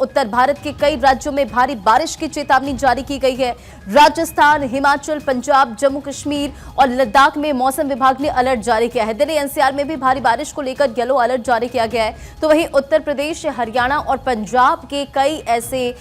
उत्तर भारत के कई राज्यों में भारी बारिश की चेतावनी जारी की गई है। राजस्थान, हिमाचल, पंजाब, जम्मू कश्मीर और लद्दाख में मौसम विभाग ने अलर्ट जारी किया है। दिल्ली एनसीआर में भी भारी बारिश को लेकर येलो अलर्ट जारी किया गया है। तो वहीं उत्तर प्रदेश, हरियाणा और पंजाब के कई ऐसे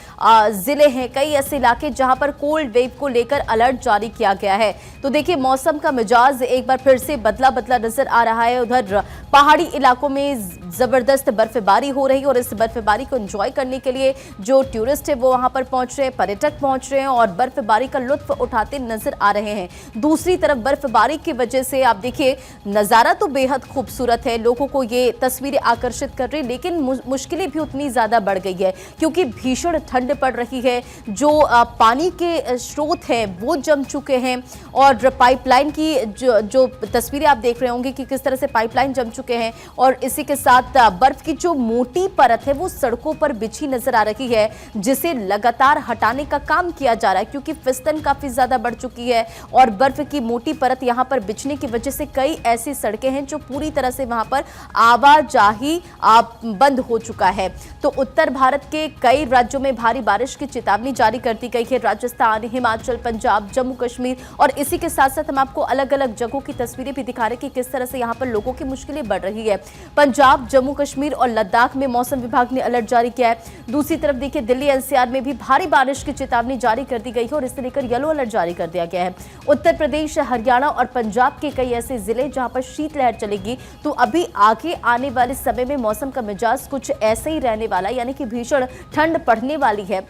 जिले हैं, कई ऐसे इलाके जहां पर कोल्ड वेव को लेकर अलर्ट जारी किया गया है। तो देखिए, मौसम का मिजाज एक बार फिर से बदला बदला नजर आ रहा है। उधर पहाड़ी इलाकों में जबरदस्त बर्फबारी हो रही है और इस बर्फबारी को एंजॉय करने के लिए जो टूरिस्ट है वो वहां पर पहुंच रहे हैं, पर्यटक पहुंच रहे हैं और बर्फबारी का लुत्फ उठाते नजर आ रहे हैं। दूसरी तरफ बर्फबारी की वजह से आप देखिए, नजारा तो बेहद खूबसूरत है, लोगों को ये तस्वीरें आकर्षित कर रही है, लेकिन मुश्किलें भी उतनी ज्यादा बढ़ गई है क्योंकि भीषण ठंड पड़ रही है। जो पानी के स्रोत हैं वो जम चुके हैं और पाइपलाइन की जो तस्वीरें आप देख रहे होंगे कि किस तरह से पाइपलाइन जम चुके हैं और इसी के साथ बर्फ की जो मोटी परत है वो सड़कों पर बिछी नजर आ रही है, जिसे लगातार हटाने का काम किया जा रहा है क्योंकि फिसलन काफी ज्यादा बढ़ चुकी है और बर्फ की मोटी परत यहां पर बिछने की वजह से कई ऐसी सड़कें हैं जो पूरी तरह से वहां पर आवाजाही बंद हो चुका है। तो उत्तर भारत के कई राज्यों में भारी बारिश की चेतावनी जारी कर दी गई है। राजस्थान, हिमाचल, पंजाब, जम्मू कश्मीर और इसी के साथ साथ हम आपको अलग अलग जगहों की तस्वीरें भी दिखा रहे हैं कि किस तरह से यहां पर लोगों की मुश्किलें बढ़ रही है। पंजाब, जम्मू कश्मीर और लद्दाख में मौसम विभाग ने अलर्ट जारी किया है। दूसरी तरफ देखिए, दिल्ली एनसीआर में भी भारी बारिश की चेतावनी जारी कर दी गई है और इसे लेकर येलो अलर्ट जारी कर दिया गया है। उत्तर प्रदेश, हरियाणा और पंजाब के कई ऐसे जिले जहां पर शीतलहर चलेगी। तो अभी आगे आने वाले समय में मौसम का मिजाज कुछ ऐसे ही रहने वाला है, यानी कि भीषण ठंड पड़ने वाली है।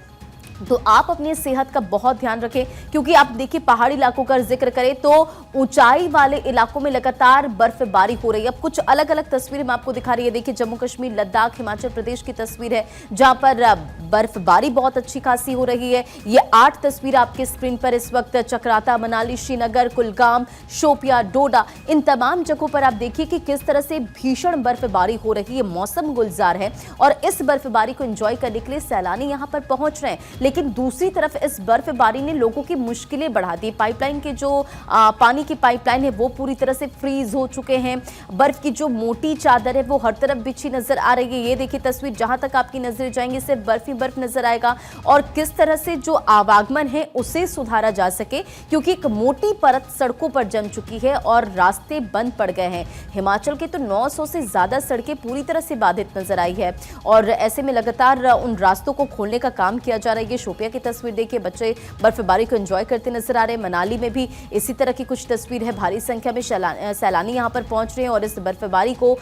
तो आप अपनी सेहत का बहुत ध्यान रखें क्योंकि आप देखिए, पहाड़ी इलाकों का जिक्र करें तो ऊंचाई वाले इलाकों में लगातार बर्फबारी हो रही है। अब कुछ अलग अलग तस्वीरें मैं आपको दिखा रही है। देखिए, जम्मू कश्मीर, लद्दाख, हिमाचल प्रदेश की तस्वीर है जहां पर बर्फबारी बहुत अच्छी खासी हो रही है। ये 8 तस्वीर आपके स्क्रीन पर इस वक्त चक्राता, मनाली, श्रीनगर, कुलगाम, शोपिया, डोडा, इन तमाम जगहों पर आप देखिए कि किस तरह से भीषण बर्फबारी हो रही है। मौसम गुलजार है और इस बर्फबारी को एंजॉय करने के लिए सैलानी यहां पर पहुंच रहे हैं, लेकिन दूसरी तरफ इस बर्फबारी ने लोगों की मुश्किलें बढ़ा दी। पाइपलाइन के जो पानी की पाइपलाइन है वो पूरी तरह से फ्रीज हो चुके हैं। बर्फ की जो मोटी चादर है वो हर तरफ बिछी नजर आ रही है। ये देखिए तस्वीर, जहां तक आपकी नजरें जाएंगी सिर्फ बर्फ ही बर्फ नजर आएगा और किस तरह से जो आवागमन है उसे सुधारा जा सके क्योंकि एक मोटी परत सड़कों पर जम चुकी है और रास्ते बंद पड़ गए हैं। हिमाचल के तो 900 से ज्यादा सड़कें पूरी तरह से बाधित नजर आई है और ऐसे में लगातार उन रास्तों को खोलने का काम किया जा रहा है। ये शोपिया की तस्वीर देखिए, बच्चे बर्फबारी को एंजॉय करते नजर आ रहे हैं। मनाली में भी इसी तरह की कुछ तस्वीर है। भारी संख्या में सैलानी यहां पर पहुंच रहे हैं और इस बर्फबारी को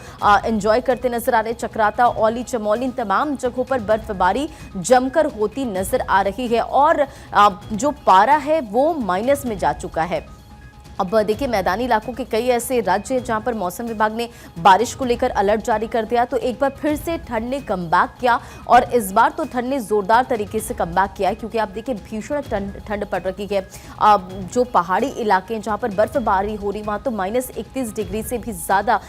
एंजॉय करते नजर आ रहे हैं। चक्राता, औली, चमोली, इन तमाम जगहों पर बर्फबारी जमकर होती नजर आ रही है और जो पारा है वो माइनस में जा चुका है। अब देखिए, मैदानी इलाकों के कई ऐसे राज्य हैं जहां पर मौसम विभाग ने बारिश को लेकर अलर्ट जारी कर दिया। तो एक बार फिर से ठंड ने कमबैक किया और इस बार तो ठंड ने जोरदार तरीके से कमबैक किया है क्योंकि आप देखिए भीषण ठंड पड़ रही है। जो पहाड़ी इलाके हैं जहां पर बर्फबारी हो रही वहां तो -31 डिग्री से भी ज़्यादा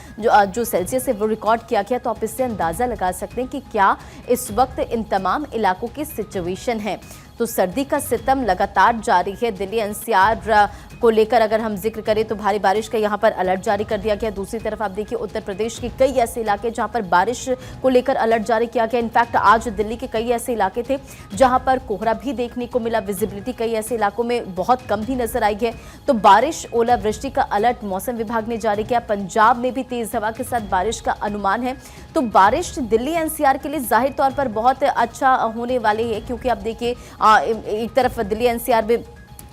जो सेल्सियस है वो रिकॉर्ड किया गया। तो आप इससे अंदाज़ा लगा सकते हैं कि क्या इस वक्त इन तमाम इलाकों की सिचुएशन है। तो सर्दी का सितम लगातार जारी है। दिल्ली एनसीआर को लेकर अगर हम जिक्र करें तो भारी बारिश का यहां पर अलर्ट जारी कर दिया गया। दूसरी तरफ आप देखिए, उत्तर प्रदेश के कई ऐसे इलाके जहां पर बारिश को लेकर अलर्ट जारी किया गया। इनफैक्ट आज दिल्ली के कई ऐसे इलाके थे जहां पर कोहरा भी देखने को मिला। विजिबिलिटी कई ऐसे इलाकों में बहुत कम भी नजर आई है। तो बारिश, ओलावृष्टि का अलर्ट मौसम विभाग ने जारी किया। पंजाब में भी तेज हवा के साथ बारिश का अनुमान है। तो बारिश दिल्ली एनसीआर के लिए जाहिर तौर पर बहुत अच्छा होने वाली है क्योंकि आप देखिए, एक तरफ दिल्ली एनसीआर में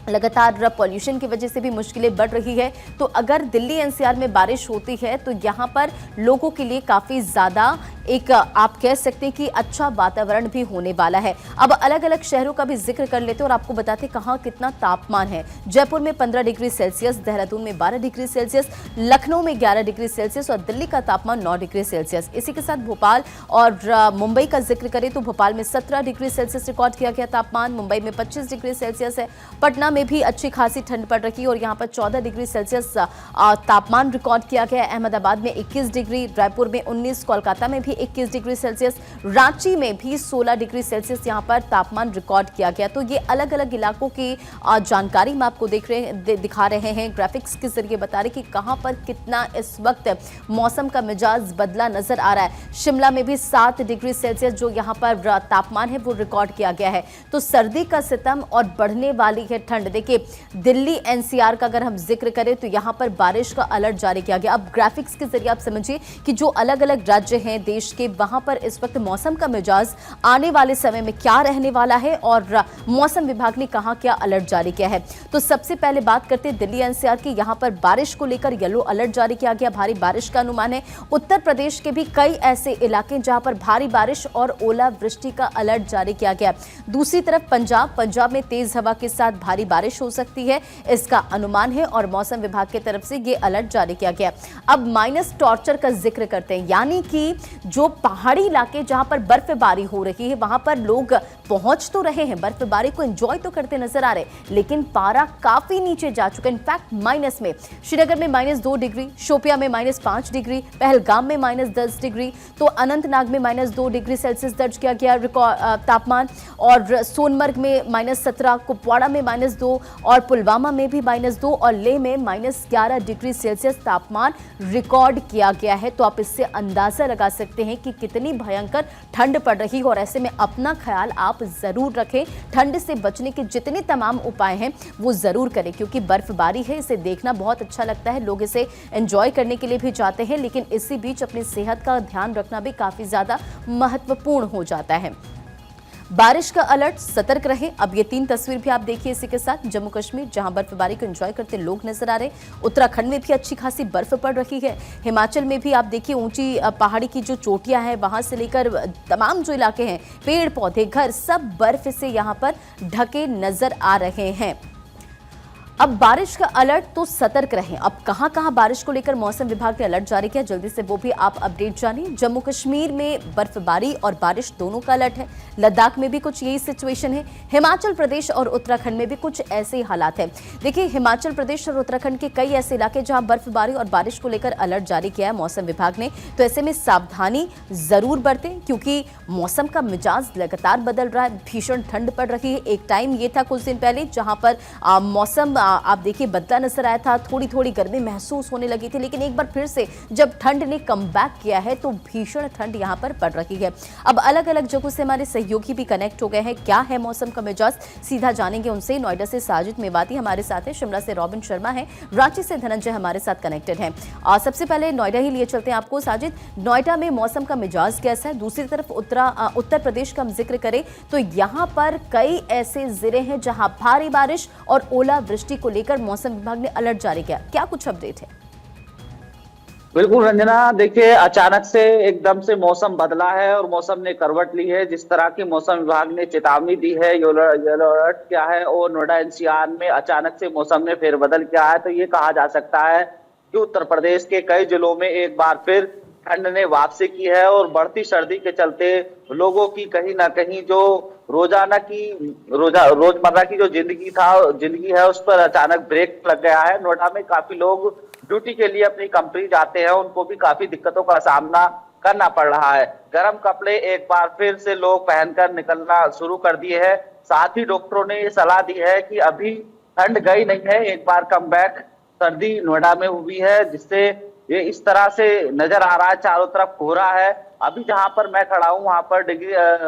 लगातार पॉल्यूशन की वजह से भी मुश्किलें बढ़ रही है। तो अगर दिल्ली एनसीआर में बारिश होती है तो यहाँ पर लोगों के लिए काफ़ी ज़्यादा एक आप कह सकते हैं कि अच्छा वातावरण भी होने वाला है। अब अलग अलग शहरों का भी जिक्र कर लेते हैं और आपको बताते हैं कहाँ कितना तापमान है। जयपुर में 15 डिग्री सेल्सियस, देहरादून में 12 डिग्री सेल्सियस, लखनऊ में 11 डिग्री सेल्सियस और दिल्ली का तापमान 9 डिग्री सेल्सियस। इसी के साथ भोपाल और मुंबई का जिक्र करें तो भोपाल में 17 डिग्री सेल्सियस रिकॉर्ड किया गया तापमान, मुंबई में 25 डिग्री सेल्सियस है, पटना में भी अच्छी खासी ठंड पड़ रही है और यहाँ पर 14 डिग्री सेल्सियस तापमान रिकॉर्ड किया गया। अहमदाबाद में 21 डिग्री, रायपुर में 19, कोलकाता में भी 21 डिग्री सेल्सियस, रांची में भी 16 डिग्री सेल्सियस यहाँ पर तापमान रिकॉर्ड किया गया। तो ये अलग अलग इलाकों की जानकारी हम आपको दिखा रहे हैं, ग्राफिक्स के जरिए बता रहे कि कहां पर कितना इस वक्त मौसम का मिजाज बदला नजर आ रहा है। शिमला में भी 7 डिग्री सेल्सियस जो यहां पर तापमान है वो रिकॉर्ड किया गया है। तो सर्दी का सितम और बढ़ने वाली है ठंड। देखिए दिल्ली एनसीआर का अगर हम जिक्र करें तो यहां पर बारिश का अलर्ट जारी किया गया। अब ग्राफिक्स के जरिए आप समझिए कि जो अलग अलग राज्य हैं देश के, वहां पर इस वक्त मौसम का मिजाज आने वाले समय में क्या रहने वाला है और मौसम विभाग ने कहां क्या अलर्ट जारी किया है। तो सबसे पहले बात करते हैं दिल्ली एनसीआर की। यहां पर बारिश को लेकर येलो अलर्ट जारी किया गया, भारी बारिश का अनुमान है। उत्तर प्रदेश के भी कई ऐसे इलाके जहां पर भारी बारिश और ओलावृष्टि का अलर्ट जारी किया गया। दूसरी तरफ पंजाब में तेज हवा के साथ भारी बारिश हो सकती है, इसका अनुमान है और मौसम विभाग की तरफ से यह अलर्ट जारी किया गया। अब माइनस टॉर्चर का जिक्र करते हैं, यानी कि जो पहाड़ी इलाके जहां पर बर्फबारी हो रही है वहां पर लोग पहुंच तो रहे हैं, बर्फबारी को एंजॉय तो करते नजर आ रहे, लेकिन पारा काफी नीचे जा चुका है। इनफैक्ट माइनस में श्रीनगर में -2 डिग्री, शोपिया में -5 डिग्री, पहलगाम में -10 डिग्री, तो अनंतनाग में -2 डिग्री सेल्सियस दर्ज किया गया तापमान, और सोनमर्ग में -17, कुपवाड़ा में -2 और पुलवामा में भी -2 और लेह में -11 डिग्री सेल्सियस तापमान रिकॉर्ड किया गया है। तो आप इससे अंदाजा लगा सकते हैं कि कितनी भयंकर ठंड पड़ रही है और ऐसे में अपना ख्याल आप जरूर रखें। ठंड से बचने के जितने तमाम उपाय हैं वो जरूर करें, क्योंकि बर्फबारी है, इसे देखना बहुत अच्छा लगता है, लोग इसे एंजॉय करने के लिए भी जाते हैं, लेकिन इसी बीच अपनी सेहत का ध्यान रखना भी काफी ज्यादा महत्वपूर्ण हो जाता है। बारिश का अलर्ट, सतर्क रहें। अब ये 3 तस्वीर भी आप देखिए इसी के साथ। जम्मू कश्मीर जहां बर्फबारी को एंजॉय करते लोग नजर आ रहे, उत्तराखंड में भी अच्छी खासी बर्फ पड़ रही है, हिमाचल में भी आप देखिए ऊंची पहाड़ी की जो चोटियां हैं वहां से लेकर तमाम जो इलाके हैं, पेड़ पौधे घर सब बर्फ से यहां पर ढके नजर आ रहे हैं। अब बारिश का अलर्ट, तो सतर्क रहें। अब कहां कहां बारिश को लेकर मौसम विभाग ने अलर्ट जारी किया, जल्दी से वो भी आप अपडेट जानिए। जम्मू कश्मीर में बर्फबारी और बारिश दोनों का अलर्ट है, लद्दाख में भी कुछ यही सिचुएशन है, हिमाचल प्रदेश और उत्तराखंड में भी कुछ ऐसे ही हालात है। देखिए हिमाचल प्रदेश और उत्तराखंड के कई ऐसे इलाके जहां बर्फबारी और बारिश को लेकर अलर्ट जारी किया है मौसम विभाग ने, तो ऐसे में सावधानी जरूर बरतें, क्योंकि मौसम का मिजाज लगातार बदल रहा है, भीषण ठंड पड़ रही है। एक टाइम ये था कुछ दिन पहले जहां पर मौसम आप देखिए बदला नजर आया था, थोड़ी थोड़ी गर्मी महसूस होने लगी थी, लेकिन एक बार फिर से जब ठंड ने कमबैक किया है तो भीषण ठंड यहां पर पड़ रही है। अब अलग अलग जगहों से हमारे सहयोगी भी कनेक्ट हो गए हैं, क्या है मौसम का मिजाज सीधा जानेंगे उनसे। नोएडा से साजिद मेवाती हमारे साथ है, शिमला से रॉबिन शर्मा है, रांची से धनंजय हमारे साथ कनेक्टेड है। सबसे पहले नोएडा ही लिए चलते हैं आपको। साजिद, नोएडा में मौसम का मिजाज कैसा है? दूसरी तरफ उत्तर प्रदेश का हम जिक्र करें तो यहाँ पर कई ऐसे जिले हैं जहां भारी बारिश और ओलावृष्टि को लेकर मौसम विभाग ने अलर्ट जारी किया, क्या कुछ अपडेट है? बिल्कुल रंजना, देखिए अचानक से एकदम से मौसम बदला है और मौसम ने करवट ली है। जिस तरह की मौसम विभाग ने चेतावनी दी है, येलो अलर्ट क्या है, और नोएडा एनसीआर में अचानक से मौसम ने फेरबदल किया है, तो ये कहा जा सकता है कि उत्तर प्रदेश के कई जिलों में एक बार फिर ठंड ने वापसी की है और बढ़ती सर्दी के चलते लोगों की कहीं ना कहीं जो रोजमर्रा की जो जिंदगी है उस पर अचानक ब्रेक लग गया है। नोएडा में काफी लोग ड्यूटी के लिए अपनी कंपनी जाते हैं, उनको भी काफी दिक्कतों का सामना करना पड़ रहा है। गर्म कपड़े एक बार फिर से लोग पहनकर निकलना शुरू कर दिए हैं। साथ ही डॉक्टरों ने ये सलाह दी है कि अभी ठंड गई नहीं है, एक बार कम बैक सर्दी नोएडा में हुई है, जिससे ये इस तरह से नजर आ रहा है, चारों तरफ कोहरा है। अभी जहां पर मैं खड़ा हूं वहां पर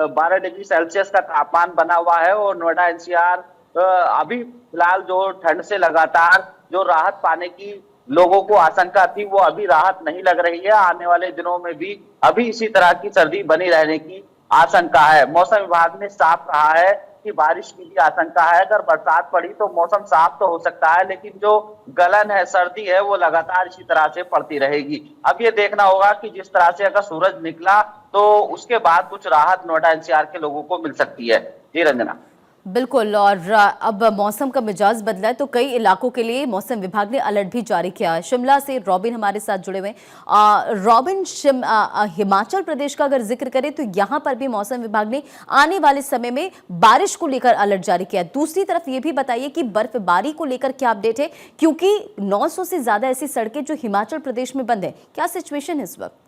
12 डिग्री सेल्सियस का तापमान बना हुआ है और नोएडा एनसीआर अभी फिलहाल जो ठंड से लगातार जो राहत पाने की लोगों को आशंका थी वो अभी राहत नहीं लग रही है। आने वाले दिनों में भी अभी इसी तरह की सर्दी बनी रहने की आशंका है। मौसम विभाग ने साफ कहा है कि बारिश की भी आशंका है, अगर बरसात पड़ी तो मौसम साफ तो हो सकता है, लेकिन जो गलन है, सर्दी है, वो लगातार इसी तरह से पड़ती रहेगी। अब ये देखना होगा कि जिस तरह से अगर सूरज निकला तो उसके बाद कुछ राहत नोएडा एनसीआर के लोगों को मिल सकती है। जी रंजना। बिल्कुल। और अब मौसम का मिजाज बदला है तो कई इलाकों के लिए मौसम विभाग ने अलर्ट भी जारी किया है। शिमला से रॉबिन हमारे साथ जुड़े हुए हैं। रॉबिन, हिमाचल प्रदेश का अगर जिक्र करें तो यहाँ पर भी मौसम विभाग ने आने वाले समय में बारिश को लेकर अलर्ट जारी किया है। दूसरी तरफ ये भी बताइए कि बर्फबारी को लेकर क्या अपडेट है, क्योंकि 900 से ज्यादा ऐसी सड़कें जो हिमाचल प्रदेश में बंद है, क्या सिचुएशन है इस वक्त?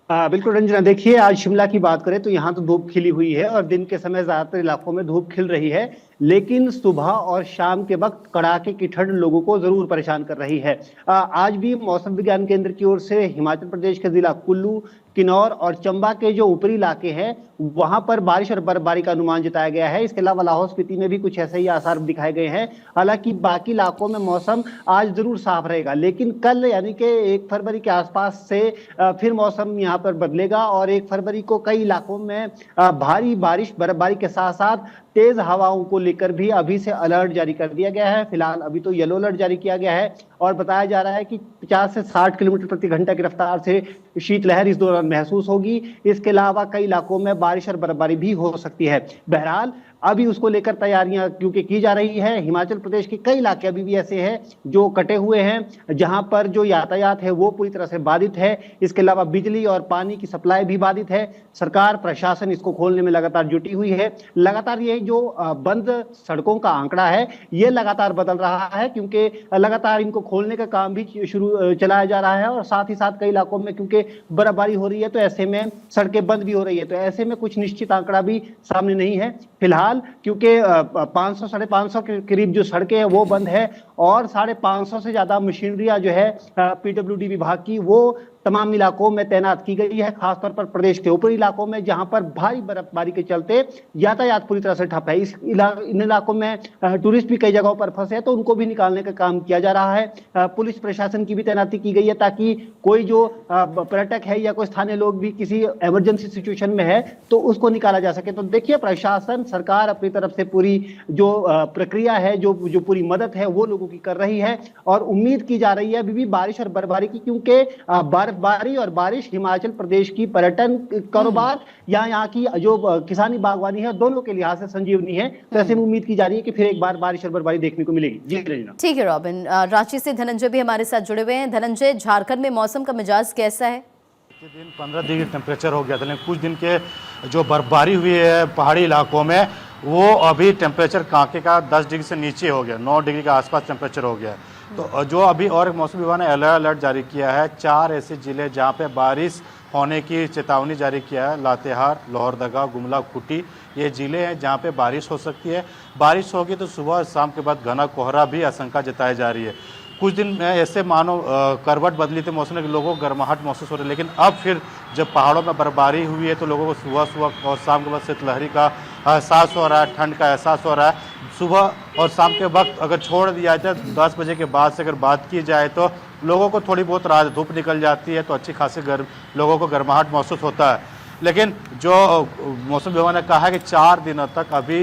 बिल्कुल रंजना, देखिए आज शिमला की बात करें तो यहाँ तो धूप खिली हुई है और दिन के समय ज्यादातर इलाकों में धूप खिल रही है, लेकिन सुबह और शाम के वक्त कड़ाके की ठंड लोगों को जरूर परेशान कर रही है। आज भी मौसम विज्ञान केंद्र की ओर से हिमाचल प्रदेश के जिला कुल्लू, किन्नौर और चंबा के जो ऊपरी इलाके हैं वहां पर बारिश और बर्फबारी का अनुमान जताया गया है। इसके अलावा लाहौल स्पीति में भी कुछ ऐसे ही आसार दिखाए गए हैं। हालांकि बाकी इलाकों में मौसम आज जरूर साफ रहेगा, लेकिन कल यानी कि 1 फरवरी के आसपास से फिर मौसम यहाँ पर बदलेगा और 1 फरवरी को कई इलाकों में भारी बारिश बर्फबारी के साथ साथ तेज हवाओं को लेकर भी अभी से अलर्ट जारी कर दिया गया है। फिलहाल अभी तो येलो अलर्ट जारी किया गया है और बताया जा रहा है कि 50 से 60 किलोमीटर प्रति घंटा की रफ्तार से शीतलहर इस दौरान महसूस होगी। इसके अलावा कई इलाकों में बारिश और बर्फबारी भी हो सकती है। बहरहाल अभी उसको लेकर तैयारियां क्योंकि की जा रही है। हिमाचल प्रदेश के कई इलाके अभी भी ऐसे हैं जो कटे हुए हैं, जहां पर जो यातायात है वो पूरी तरह से बाधित है। इसके अलावा बिजली और पानी की सप्लाई भी बाधित है। सरकार प्रशासन इसको खोलने में लगातार जुटी हुई है। लगातार ये जो बंद सड़कों का आंकड़ा है ये लगातार बदल रहा है, क्योंकि लगातार इनको खोलने का काम भी चलाया जा रहा है और साथ ही साथ कई इलाकों में क्योंकि बर्फबारी हो रही है तो ऐसे में सड़कें बंद भी हो रही है। तो ऐसे में कुछ निश्चित आंकड़ा भी सामने नहीं है फिलहाल, क्योंकि 500 550 के करीब जो सड़कें हैं वो बंद है और 550 से ज्यादा मशीनरियां जो है पीडब्ल्यूडी विभाग की वो तमाम इलाकों में तैनात की गई है, खासतौर पर प्रदेश के ऊपरी इलाकों में जहां पर भारी बर्फबारी के चलते यातायात पूरी तरह से ठप है। इन इलाकों में टूरिस्ट भी कई जगहों पर फंसे हैं तो उनको भी निकालने का काम किया जा रहा है। पुलिस प्रशासन की भी तैनाती की गई है ताकि कोई जो पर्यटक है या कोई स्थानीय लोग भी किसी इमरजेंसी सिचुएशन में है तो उसको निकाला जा सके। तो देखिए प्रशासन सरकार अपनी तरफ से पूरी जो प्रक्रिया है जो पूरी मदद है वो लोगों की कर रही है और उम्मीद की जा रही है अभी भी बारिश और बर्फबारी की, क्योंकि बर्फबारी और बारिश हिमाचल प्रदेश की पर्यटन कारोबार या यहाँ की जो किसानी बागवानी है दोनों के लिहाज से संजीवनी है। तो ऐसे में उम्मीद की जा रही है कि फिर एक बार बारिश और बर्फबारी देखने को मिलेगी। जी रंजना। ठीक है रॉबिन। रांची से धनंजय भी हमारे साथ जुड़े हुए हैं। धनंजय, झारखंड में मौसम का मिजाज कैसा है? दिन 15 डिग्री टेम्परेचर हो गया था, लेकिन कुछ दिन के जो बर्फबारी हुई है पहाड़ी इलाकों में वो अभी टेम्परेचर कांके का 10 डिग्री से नीचे हो गया, 9 डिग्री के आसपास टेम्परेचर हो गया। तो जो अभी और मौसम विभाग ने अलर्ट जारी किया है, 4 ऐसे जिले जहां पे बारिश होने की चेतावनी जारी किया है। लातेहार, लोहरदगा, गुमला, खूंटी ये जिले हैं जहां पे बारिश हो सकती है। बारिश होगी तो सुबह और शाम के बाद घना कोहरा भी आशंका जताई जा रही है। कुछ दिन में ऐसे मानो करवट बदली थी मौसम के, लोगों को गर्माहट महसूस हो रही है, लेकिन अब फिर जब पहाड़ों में बर्फबारी हुई है तो लोगों को सुबह और शाम के बाद शीतलहरी का एहसास हो रहा है, ठंड का एहसास हो रहा है। सुबह और शाम के वक्त अगर छोड़ दिया जाए 10 बजे के बाद से अगर बात की जाए तो लोगों को थोड़ी बहुत रात धूप निकल जाती है तो अच्छी खासी लोगों को गर्माहट महसूस होता है। लेकिन जो मौसम विभाग ने कहा है कि 4 दिनों तक अभी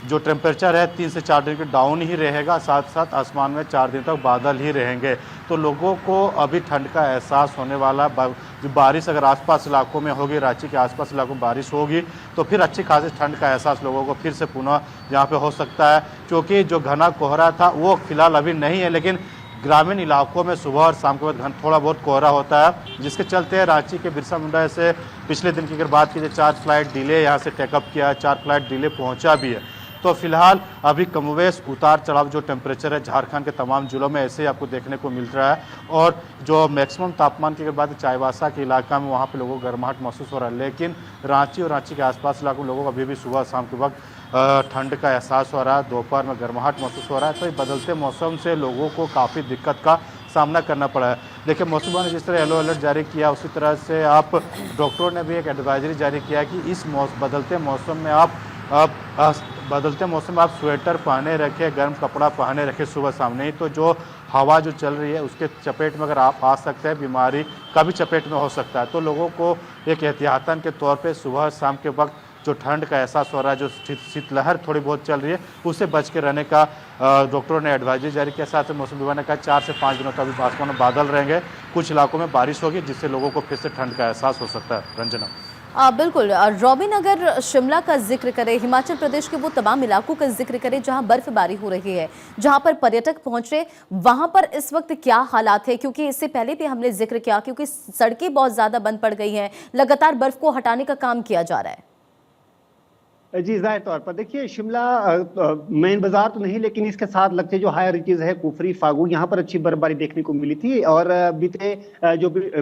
जो टेम्परेचर है 3 से 4 डिग्री डाउन ही रहेगा, साथ साथ आसमान में 4 दिन तक बादल ही रहेंगे। तो लोगों को अभी ठंड का एहसास होने वाला। जो बारिश अगर आसपास इलाकों में होगी, रांची के आसपास इलाकों में बारिश होगी तो फिर अच्छी खासी ठंड का एहसास लोगों को फिर से पुनः यहाँ पे हो सकता है, क्योंकि जो घना कोहरा था वो फिलहाल अभी नहीं है, लेकिन ग्रामीण इलाकों में सुबह और शाम के बाद थोड़ा बहुत कोहरा होता है, जिसके चलते रांची के बिरसा मुंडा से पिछले दिन की अगर बात की जाए 4 फ्लाइट डिले यहाँ से टेकअप किया, 4 फ्लाइट डिले पहुँचा भी है। तो फिलहाल अभी कमोवेश उतार चढ़ाव जो टेम्परेचर है झारखंड के तमाम जिलों में ऐसे आपको देखने को मिल रहा है। और जो मैक्सिमम तापमान की अगर बात चाईबासा के इलाका में वहाँ पे लोगों को गर्माहट महसूस हो रहा है, लेकिन रांची और रांची के आसपास इलाकों में लोगों को अभी भी सुबह शाम के वक्त ठंड का एहसास हो रहा है, दोपहर में गर्माहट महसूस हो रहा है। तो इस बदलते मौसम से लोगों को काफ़ी दिक्कत का सामना करना पड़ा है। देखिए मौसम विभाग ने जिस तरह येलो अलर्ट जारी किया उसी तरह से आप डॉक्टरों ने भी एक एडवाइजरी जारी किया कि इस बदलते मौसम में आप स्वेटर पहने रखें, गर्म कपड़ा पहने रखें सुबह शाम, नहीं तो जो हवा जो चल रही है उसके चपेट में अगर आप आ सकते हैं बीमारी का भी चपेट में हो सकता है। तो लोगों को एक एहतियातन के तौर पे सुबह शाम के वक्त जो ठंड का एहसास हो रहा है, जो शीतलहर थोड़ी बहुत चल रही है उससे बच के रहने का डॉक्टरों ने एडवाइजरी जारी किया। साथ ही मौसम विभाग ने कहा 4 से 5 दिनों तक अभी आसमान में बादल रहेंगे, कुछ इलाकों में बारिश होगी जिससे लोगों को फिर से ठंड का एहसास हो सकता है। रंजना। बिल्कुल रॉबिन, अगर शिमला का जिक्र करें, हिमाचल प्रदेश के वो तमाम इलाकों का जिक्र करें जहां बर्फबारी हो रही है, जहां पर पर्यटक पहुंच रहे, वहां पर इस वक्त क्या हालात है? क्योंकि इससे पहले भी हमने जिक्र किया, क्योंकि सड़कें बहुत ज्यादा बंद पड़ गई हैं, लगातार बर्फ को हटाने का काम किया जा रहा है। जी, जाहिर तौर पर देखिए, शिमला मेन बाजार तो नहीं, लेकिन इसके साथ लगते जो हायर रीचेज है, कुफरी, फागू, यहाँ पर अच्छी बर्फबारी देखने को मिली थी। और बीते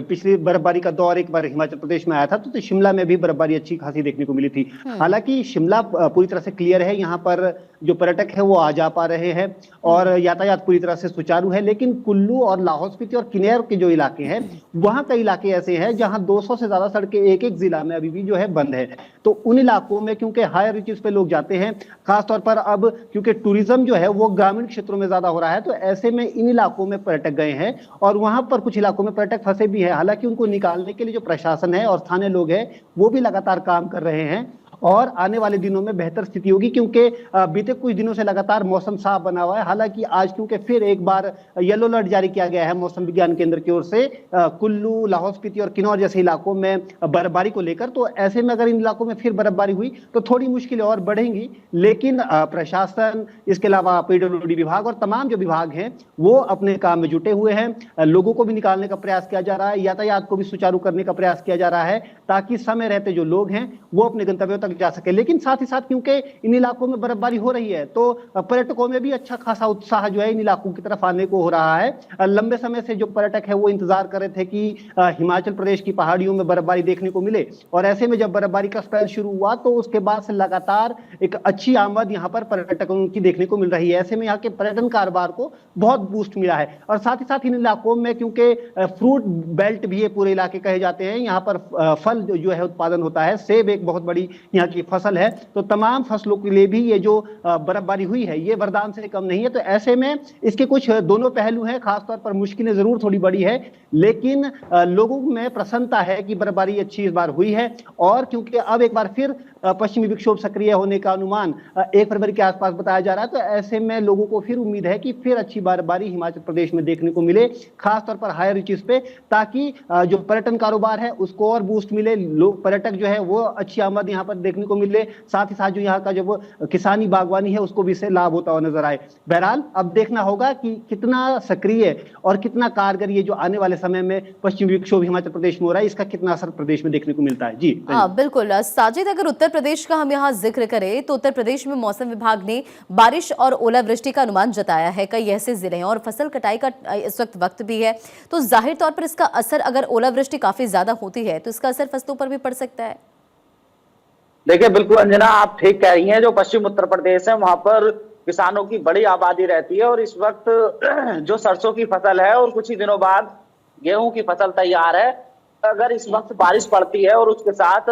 पिछली बर्फबारी का दौर एक बार हिमाचल प्रदेश में आया था, तो शिमला में भी बर्फबारी अच्छी खासी देखने को मिली थी। हालांकि शिमला पूरी तरह से क्लियर है, यहाँ पर जो पर्यटक है वो आ जा पा रहे हैं और यातायात पूरी तरह से सुचारू है। लेकिन कुल्लू और लाहौल स्पीति और किन्नौर के जो इलाके हैं, वहां कई इलाके ऐसे हैं जहां 200 से ज्यादा सड़कें एक एक जिला में अभी भी जो है बंद है। तो उन इलाकों में क्योंकि हायर रीचेस पे लोग जाते हैं, खासतौर पर अब क्योंकि टूरिज्म जो है वो ग्रामीण क्षेत्रों में ज्यादा हो रहा है, तो ऐसे में इन इलाकों में पर्यटक गए हैं और वहां पर कुछ इलाकों में पर्यटक फंसे भी है। हालांकि उनको निकालने के लिए जो प्रशासन है और स्थानीय लोग हैं वो भी लगातार काम कर रहे हैं और आने वाले दिनों में बेहतर स्थिति होगी, क्योंकि बीते कुछ दिनों से लगातार मौसम साफ बना हुआ है। हालांकि आज क्योंकि फिर एक बार येलो अलर्ट जारी किया गया है मौसम विज्ञान केंद्र की ओर से कुल्लू, लाहौल स्पीति और किन्नौर जैसे इलाकों में बर्फबारी को लेकर, तो ऐसे में अगर इन इलाकों में फिर बर्फबारी हुई तो थोड़ी मुश्किलें और बढ़ेंगी। लेकिन प्रशासन, इसके अलावा पीडब्ल्यूडी विभाग और तमाम जो विभाग हैं वो अपने काम में जुटे हुए हैं। लोगों को भी निकालने का प्रयास किया जा रहा है, यातायात को भी सुचारू करने का प्रयास किया जा रहा है, ताकि समय रहते जो लोग हैं वो अपने गंतव्यों तक जा सके। लेकिन साथ ही साथ क्योंकि इन इलाकों में बर्फबारी हो रही है, तो पर्यटकों में भी अच्छा खासा उत्साह जो है इन इलाकों की तरफ आने को हो रहा है। लंबे समय से जो पर्यटक है वो इंतजार कर रहे थे कि हिमाचल प्रदेश की पहाड़ियों में बर्फबारी देखने को मिले, और ऐसे में जब बर्फबारी का स्पेल शुरू हुआ तो उसके बाद से लगातार एक अच्छी आमद यहाँ पर पर्यटकों की देखने को मिल रही है। ऐसे में यहाँ के पर्यटन कारोबार को बहुत बूस्ट मिला है। और साथ ही साथ इन इलाकों में क्योंकि फ्रूट बेल्ट भी ये पूरे इलाके कहे जाते हैं, यहाँ पर फल जो है उत्पादन होता है, सेब एक बहुत बड़ी यहाँ की फसल है, तो तमाम फसलों के लिए भी ये जो बर्फबारी हुई है ये वरदान से कम नहीं है। तो ऐसे में इसके कुछ दोनों पहलू हैं, खासतौर पर मुश्किलें जरूर थोड़ी बड़ी है, लेकिन लोगों में प्रसन्नता है कि बर्फबारी अच्छी इस बार हुई है। और क्योंकि अब एक बार फिर पश्चिमी विक्षोभ सक्रिय होने का अनुमान 1 फरवरी के आसपास बताया जा रहा है, तो ऐसे में लोगों को फिर उम्मीद है कि फिर अच्छी बर्फबारी हिमाचल प्रदेश में देखने को मिले, खासतौर पर हायर रीचेस पे, ताकि जो पर्यटन कारोबार है उसको और बूस्ट मिले, लोग पर्यटक जो है वो अच्छी आमद यहाँ पर देखने को मिले, साथ ही साथ जो यहाँ का जो किसानी बागवानी है उसको भी इससे लाभ होता हुआ नजर आए। बहरहाल अब देखना होगा कि कितना सक्रिय और कितना कारगर ये जो आने वाले समय में पश्चिमी विक्षोभ हिमाचल प्रदेश में हो रहा है, इसका कितना असर प्रदेश में देखने को मिलता है। जी बिल्कुल साजिद, अगर उत्तर प्रदेश का हम यहाँ जिक्र करें तो उत्तर प्रदेश में मौसम विभाग ने बारिश और ओलावृष्टि का अनुमान जताया है। कई ऐसे जिले हैं और फसल कटाई का इस वक्त भी है, तो जाहिर तौर पर इसका असर, अगर ओलावृष्टि काफी ज्यादा होती है तो इसका असर फसलों पर भी पड़ सकता है। देखिए, बिल्कुल अंजना, आप ठीक कह रही हैं। जो पश्चिम उत्तर प्रदेश है वहां पर किसानों की बड़ी आबादी रहती है और इस वक्त जो सरसों की फसल है और कुछ ही दिनों बाद गेहूं की फसल तैयार है, अगर इस वक्त बारिश पड़ती है और उसके साथ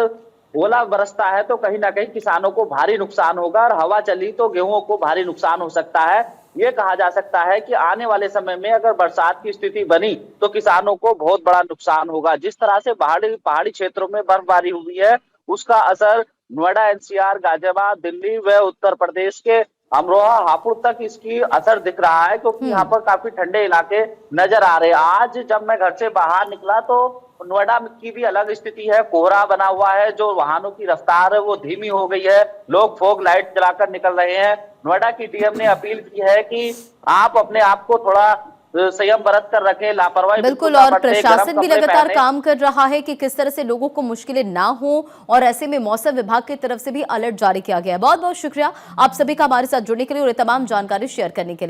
ओला बरसता है तो कहीं ना कहीं किसानों को भारी नुकसान होगा, और हवा चली तो गेहूं को भारी नुकसान हो सकता है। ये कहा जा सकता है कि आने वाले समय में अगर बरसात की स्थिति बनी तो किसानों को बहुत बड़ा नुकसान होगा। जिस तरह से पहाड़ी क्षेत्रों में बर्फबारी हुई है उसका असर नोएडा, एनसीआर, गाजियाबाद, दिल्ली व उत्तर प्रदेश के अमरोहा, हापुड़ तक इसकी असर दिख रहा है, क्योंकि यहाँ पर काफी ठंडे इलाके नजर आ रहे हैं। आज जब मैं घर से बाहर निकला तो नोएडा की भी अलग स्थिति है, कोहरा बना हुआ है, जो वाहनों की रफ्तार है वो धीमी हो गई है, लोग फॉग लाइट जलाकर निकल रहे हैं। नोएडा की डीएम ने अपील की है कि आप अपने आप को थोड़ा संयम बरत कर रखें, लापरवाही बिल्कुल, और प्रशासन भी लगातार काम कर रहा है कि किस तरह से लोगों को मुश्किलें ना हो, और ऐसे में मौसम विभाग की तरफ से भी अलर्ट जारी किया गया है। बहुत बहुत शुक्रिया आप सभी का हमारे साथ जुड़ने के लिए और तमाम जानकारी शेयर करने के लिए।